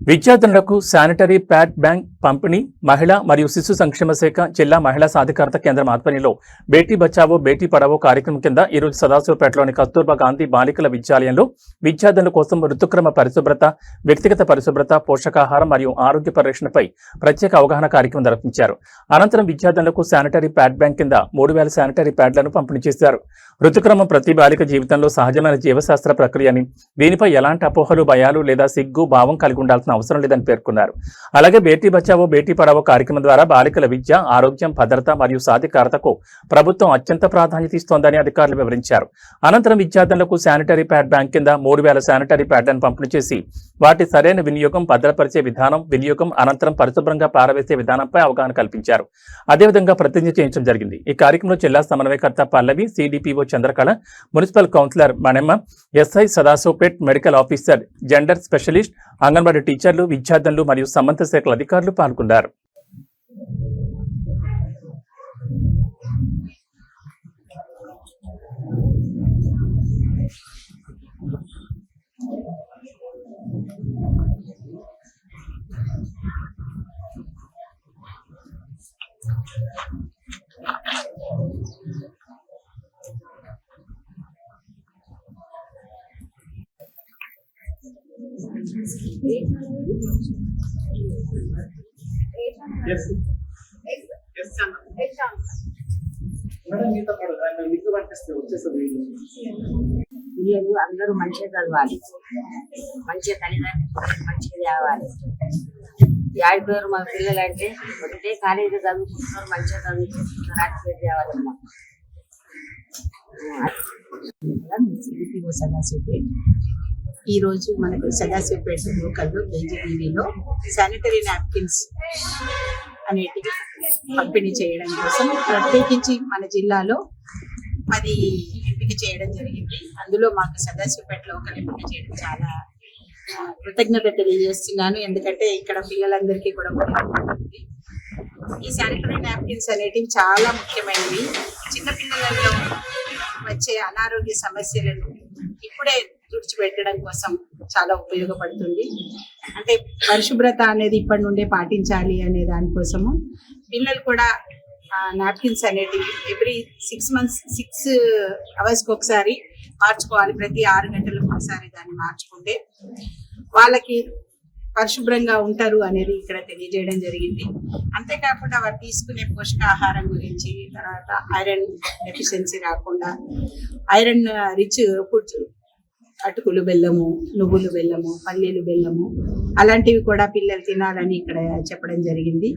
విద్యార్థులకు sanitary pad bank పంపిణీ మహిళా మరియు శిశు సంక్షేమ శాఖ జిల్లా మహిళా సాధికారత కేంద్రం ఆధ్వర్యంలో బేటీ బచావో బేటీ పడావో కార్యక్రమం కింద ఈరోజు సదాశివపేటలోని కస్తూర్బా గాంధీ బాలికల విద్యాలయంలో విద్యార్థుల కోసం ఋతుక్రమ పరిశుభ్రత, వ్యక్తిగత పరిశుభ్రత, పోషకాహారం మరియు ఆరోగ్య పరిరక్షణపై ప్రత్యేక అవగాహన కార్యక్రమం నిర్వహించారు. అనంతరం విద్యార్థులకు శానిటరీ ప్యాడ్ బ్యాంక్ కింద 3000 శానిటరీ ప్యాడ్లను పంపిణీ చేశారు. ఋతుక్రమం ప్రతి బాలిక జీవితంలో సహజమైన జీవశాస్త్ర ప్రక్రియ అని, దీనిపై ఎలాంటి అపోహలు, భయాలు లేదా సిగ్గు భావం కలిగి ఉండాల్సిన అవసరం లేదని పేర్కొన్నారు. అలాగే బేటీ బచావో బేటీ పడావో కార్యక్రమం ద్వారా బాలికల విద్య, ఆరోగ్యం, భద్రత మరియు సాధికారతకు ప్రభుత్వం అత్యంత ప్రాధాన్యత ఇస్తోందని అధికారులు వివరించారు. అనంతరం విద్యార్థులకు శానిటరీ ప్యాడ్ బ్యాంక్ కింద 3000 శానిటరీ ప్యాడ్లను పంపిణీ చేసి వాటి సరైన వినియోగం, భద్రపరిచే విధానం, వినియోగం అనంతరం పరిశుభ్రంగా పారవేసే విధానంపై అవగాహన కల్పించారు. అదేవిధంగా ప్రతిజ్ఞ చేయించడం జరిగింది. ఈ కార్యక్రమంలో జిల్లా సమన్వయకర్త Pallavi, CDPO Chandrakala, municipal councillor Manemma, SI Sadashivpet, medical officer, gender specialist, anganwadi టీచర్లు, విద్యార్థులు మరియు సంబంధిత శాఖల అధికారులు పాల్గొన్నారు. పిల్లలు అందరూ మంచిగా చదవాలి, మంచిగా తల్లిదండ్రులు మంచిగా తేవాలి. ఆడిపోయారు మా పిల్లలు అంటే ఒకటే కాలేజీ చదువుకుంటున్నారు, మంచిగా చదువుకుంటున్నారు, రాజకీయ తేవాలమ్మా. సదాశివపేట ఈరోజు మనకు సదాశివపేట లోకల్లో కేజీబీవీలో శానిటరీ నాప్కిన్స్ అనేటివి పంపిణీ చేయడం కోసం ప్రత్యేకించి మన జిల్లాలో అది ఎంపిక చేయడం జరిగింది. అందులో మాకు సదాశివపేట లోకల్ ఎంపిక చేయడం చాలా కృతజ్ఞత తెలియజేస్తున్నాను. ఎందుకంటే ఇక్కడ పిల్లలందరికీ కూడా ఉపయోగపడుతుంది. ఈ శానిటరీ నాప్కిన్స్ అనేటివి చాలా ముఖ్యమైనవి. చిన్నపిల్లలలో వచ్చే అనారోగ్య సమస్యలను ఇప్పుడే తుడిచిపెట్టడం కోసం చాలా ఉపయోగపడుతుంది. అంటే పరిశుభ్రత అనేది ఇప్పటి నుండే పాటించాలి అనే దానికోసము పిల్లలు కూడా నాప్కిన్స్ అనేటివి ఎవ్రీ 6 అవర్స్కి ఒకసారి మార్చుకోవాలి. ప్రతి 6 గంటలకు ఒకసారి దాన్ని మార్చుకుంటే వాళ్ళకి పరిశుభ్రంగా ఉంటారు అనేది ఇక్కడ తెలియజేయడం జరిగింది. అంతేకాకుండా వారు తీసుకునే పోషకాహారం గురించి, తర్వాత ఐరన్ డెఫిషియన్సీ రాకుండా ఐరన్ రిచ్ ఫుడ్స్, అటుకులు బెల్లము, నువ్వులు బెల్లము, పల్లీలు బెల్లము అలాంటివి కూడా పిల్లలు తినాలని ఇక్కడ చెప్పడం జరిగింది.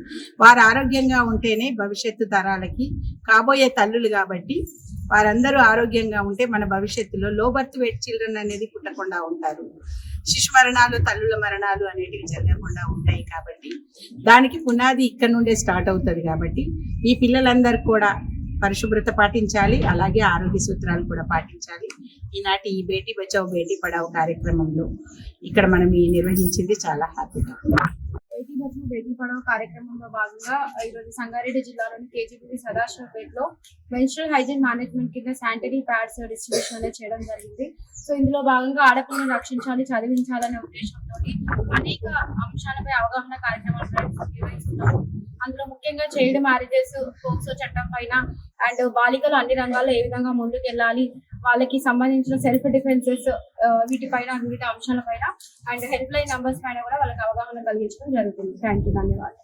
వారు ఆరోగ్యంగా ఉంటేనే భవిష్యత్తు తరాలకి కాబోయే తల్లులు కాబట్టి వారందరూ ఆరోగ్యంగా ఉంటే మన భవిష్యత్తులో లో బర్త్ వెయిట్ చిల్డ్రన్ అనేది పుట్టకుండా ఉంటారు. శిశు మరణాలు, తల్లుల మరణాలు అనేటివి జరగకుండా ఉంటాయి. కాబట్టి దానికి పునాది ఇక్కడ నుండే స్టార్ట్ అవుతుంది. కాబట్టి ఈ పిల్లలందరూ కూడా పరిశుభ్రత పాటించాలి, అలాగే ఆరోగ్య సూత్రాలు కూడా పాటించాలి. ఈనాటి ఈ బేటీ బచావో బేటీ పడావో కార్యక్రమంలో ఇక్కడ మనం నిర్వహించింది చాలా హ్యాపీగా. బేటీ బచావో బేటీ పడావో కార్యక్రమంలో భాగంగా ఈరోజు సంగారెడ్డి జిల్లాలోని కేజీబీవీ సదాశివపేటలో మెన్స్ట్రల్ హైజీన్ మేనేజ్మెంట్ కింద శానిటరీ ప్యాడ్స్ డిస్ట్రిబ్యూషన్ అనేది చేయడం జరిగింది. సో ఇందులో భాగంగా ఆడపిల్లను రక్షించాలి, చదివించాలనే ఉద్దేశంతో అనేక అంశాలపై అవగాహన కార్యక్రమాలు నిర్వహిస్తున్నాము. అందులో ముఖ్యంగా చైల్డ్ మ్యారేజెస్, పోక్సో చట్టం పైన అండ్ బాలికలు అన్ని రంగాల్లో ఏ విధంగా ముందుకు వెళ్ళాలి, వాళ్ళకి సంబంధించిన సెల్ఫ్ డిఫెన్సెస్ వీటిపైన, వివిధ అంశాల పైన అండ్ హెల్ప్ లైన్ నంబర్స్ పైన కూడా వాళ్ళకి అవగాహన కలిగించడం జరుగుతుంది. థ్యాంక్ యూ, ధన్యవాదాలు.